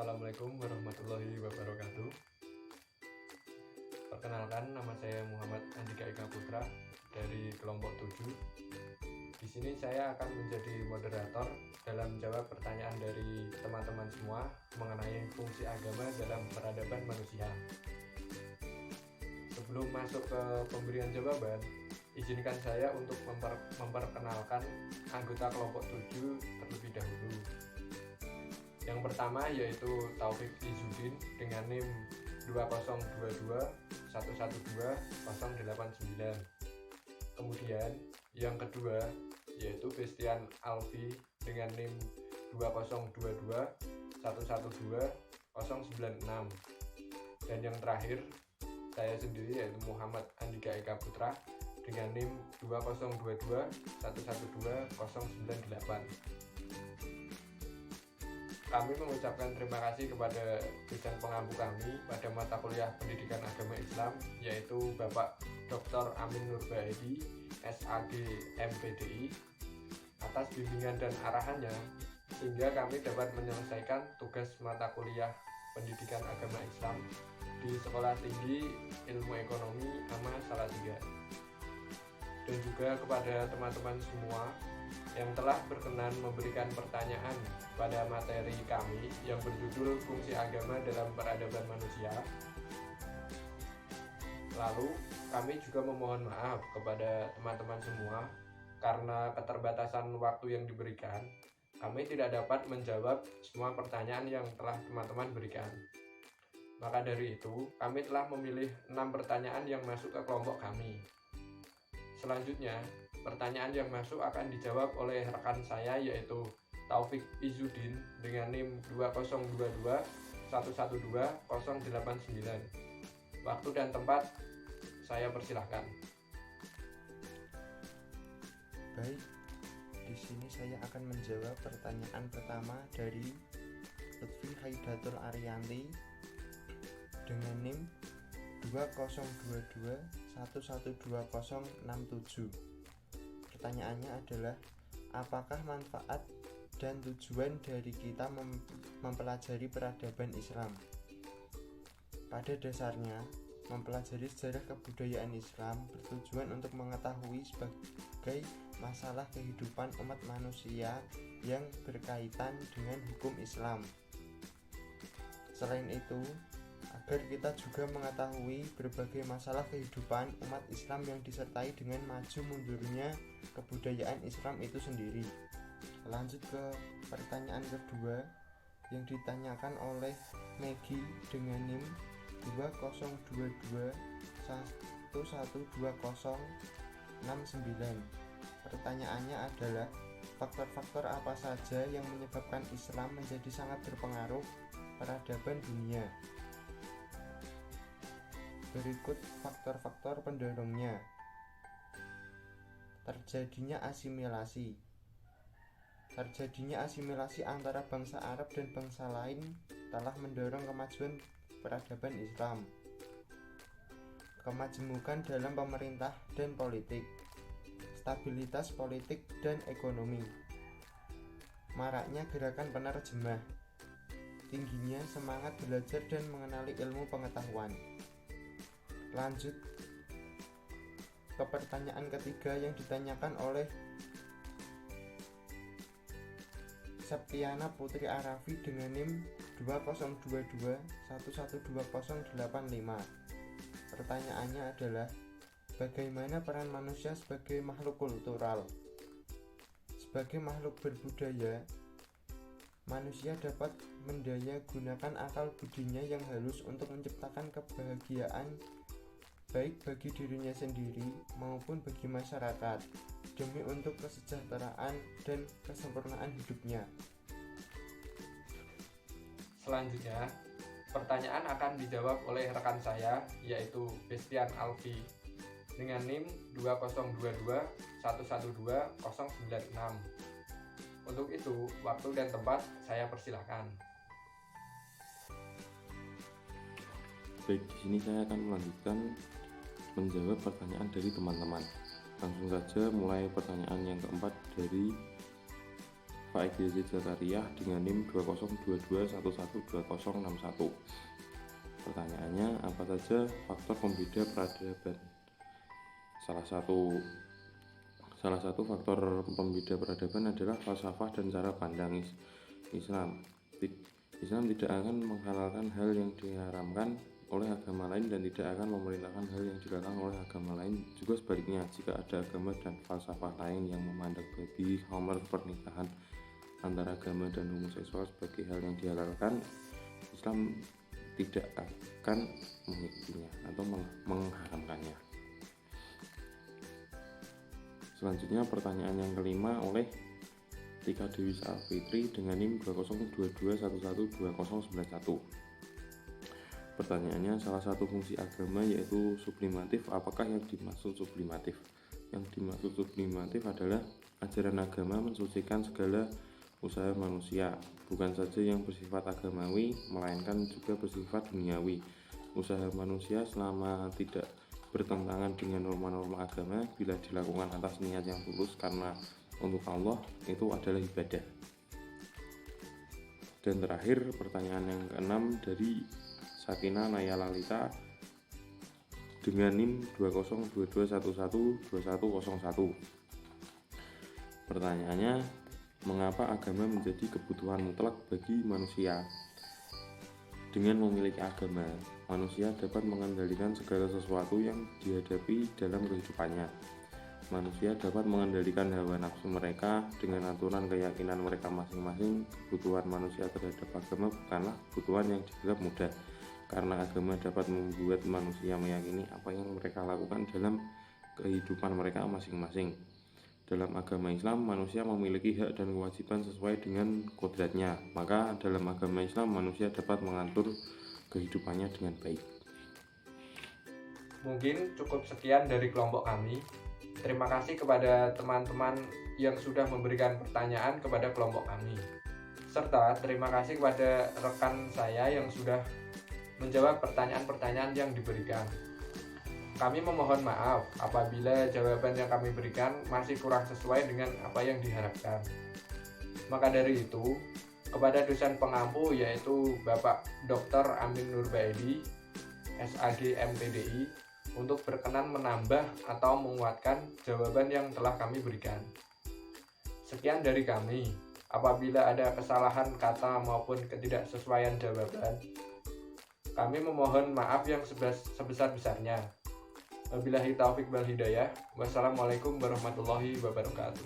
Assalamualaikum warahmatullahi wabarakatuh. Perkenalkan, nama saya Muhammad Andika Eka Putra dari kelompok 7. Di sini saya akan menjadi moderator dalam menjawab pertanyaan dari teman-teman semua mengenai fungsi agama dalam peradaban manusia. Sebelum masuk ke pemberian jawaban, izinkan saya untuk memperkenalkan anggota kelompok 7 terlebih dahulu. Yang pertama yaitu Taufik Izzuddin dengan NIM 2022112089. Kemudian yang kedua yaitu Bestian Alfi dengan NIM 2022112096. Dan yang terakhir saya sendiri yaitu Muhammad Andika Eka Putra dengan NIM 2022112098. Kami mengucapkan terima kasih kepada dosen pengampu kami pada mata kuliah Pendidikan Agama Islam, yaitu Bapak Dr. Amin Nurbaidi, SAG MPDI, atas bimbingan dan arahannya, sehingga kami dapat menyelesaikan tugas mata kuliah Pendidikan Agama Islam di Sekolah Tinggi Ilmu Ekonomi AMA Salatiga. Dan juga kepada teman-teman semua yang telah berkenan memberikan pertanyaan pada materi kami yang berjudul Fungsi Agama dalam Peradaban Manusia. Lalu, kami juga memohon maaf kepada teman-teman semua karena keterbatasan waktu yang diberikan, kami tidak dapat menjawab semua pertanyaan yang telah teman-teman berikan. Maka dari itu, kami telah memilih 6 pertanyaan yang masuk ke kelompok kami. Selanjutnya, pertanyaan yang masuk akan dijawab oleh rekan saya yaitu Taufik Izzuddin dengan NIM 2022112089. Waktu dan tempat saya persilahkan. Baik, di sini saya akan menjawab pertanyaan pertama dari Lutfi Haidatul Ariyanti dengan NIM 2022112067. Pertanyaannya adalah, apakah manfaat dan tujuan dari kita mempelajari peradaban Islam? Pada dasarnya, mempelajari sejarah kebudayaan Islam bertujuan untuk mengetahui sebagai masalah kehidupan umat manusia yang berkaitan dengan hukum Islam. Selain itu, agar kita juga mengetahui berbagai masalah kehidupan umat Islam yang disertai dengan maju mundurnya kebudayaan Islam itu sendiri. Lanjut ke pertanyaan kedua yang ditanyakan oleh Maggie dengan NIM 2022112069. Pertanyaannya adalah, faktor-faktor apa saja yang menyebabkan Islam menjadi sangat berpengaruh peradaban dunia? Berikut faktor-faktor pendorongnya. Terjadinya asimilasi. Terjadinya asimilasi antara bangsa Arab dan bangsa lain telah mendorong kemajuan peradaban Islam. Kemajemukan dalam pemerintah dan politik. Stabilitas politik dan ekonomi. Maraknya gerakan penerjemah. Tingginya semangat belajar dan mengenali ilmu pengetahuan. Lanjut ke pertanyaan ketiga yang ditanyakan oleh Septiana Putri Arafi dengan NIM 2022112085. Pertanyaannya adalah, bagaimana peran manusia sebagai makhluk kultural? Sebagai makhluk berbudaya, manusia dapat mendaya gunakan akal budinya yang halus untuk menciptakan kebahagiaan baik bagi dirinya sendiri maupun bagi masyarakat demi untuk kesejahteraan dan kesempurnaan hidupnya. Selanjutnya, pertanyaan akan dijawab oleh rekan saya yaitu Bestian Alfi dengan NIM 2022112096. Untuk itu, waktu dan tempat saya persilahkan. Baik, di sini saya akan melanjutkan menjawab pertanyaan dari teman-teman. Langsung saja mulai pertanyaan yang keempat dari Faidilzi Zakariyah dengan NIM 2022112061. Pertanyaannya, apa saja faktor pembeda peradaban? Salah satu faktor pembeda peradaban adalah falsafah dan cara pandang Islam. Islam tidak akan menghalalkan hal yang diharamkan oleh agama lain dan tidak akan memerintahkan hal yang dilarang oleh agama lain. Juga sebaliknya, jika ada agama dan falsafah lain yang memandang babi, khamr, pernikahan antara agama dan homoseksual sebagai hal yang dihalalkan, Islam tidak akan mengikutinya atau mengharamkannya. Selanjutnya pertanyaan yang kelima oleh Tika Dewi Salfitri dengan NIM 2022112091. Pertanyaannya, salah satu fungsi agama yaitu sublimatif. Apakah yang dimaksud sublimatif? Yang dimaksud sublimatif adalah ajaran agama mensucikan segala usaha manusia, bukan saja yang bersifat agamawi, melainkan juga bersifat duniawi. Usaha manusia selama tidak bertentangan dengan norma-norma agama, bila dilakukan atas niat yang tulus karena untuk Allah, itu adalah ibadah. Dan terakhir, pertanyaan yang keenam dari Sakina Naya Lalita dengan NIM 2022112101. Pertanyaannya, mengapa agama menjadi kebutuhan mutlak bagi manusia? Dengan memiliki agama, manusia dapat mengendalikan segala sesuatu yang dihadapi dalam kehidupannya. Manusia dapat mengendalikan hawa nafsu mereka dengan aturan keyakinan mereka masing-masing. Kebutuhan manusia terhadap agama bukanlah kebutuhan yang dianggap mudah, karena agama dapat membuat manusia meyakini apa yang mereka lakukan dalam kehidupan mereka masing-masing. Dalam agama Islam, manusia memiliki hak dan kewajiban sesuai dengan kodratnya. Maka dalam agama Islam, manusia dapat mengatur kehidupannya dengan baik. Mungkin cukup sekian dari kelompok kami. Terima kasih kepada teman-teman yang sudah memberikan pertanyaan kepada kelompok kami. Serta terima kasih kepada rekan saya yang sudah menjawab pertanyaan-pertanyaan yang diberikan. Kami memohon maaf apabila jawaban yang kami berikan masih kurang sesuai dengan apa yang diharapkan. Maka dari itu, kepada dosen pengampu yaitu Bapak Dr. Amin Nurbaidi, SAG MPDI, untuk berkenan menambah atau menguatkan jawaban yang telah kami berikan. Sekian dari kami. Apabila ada kesalahan kata maupun ketidaksesuaian jawaban, kami memohon maaf yang sebesar-besarnya. Wabillahi taufik wal hidayah. Wassalamualaikum warahmatullahi wabarakatuh.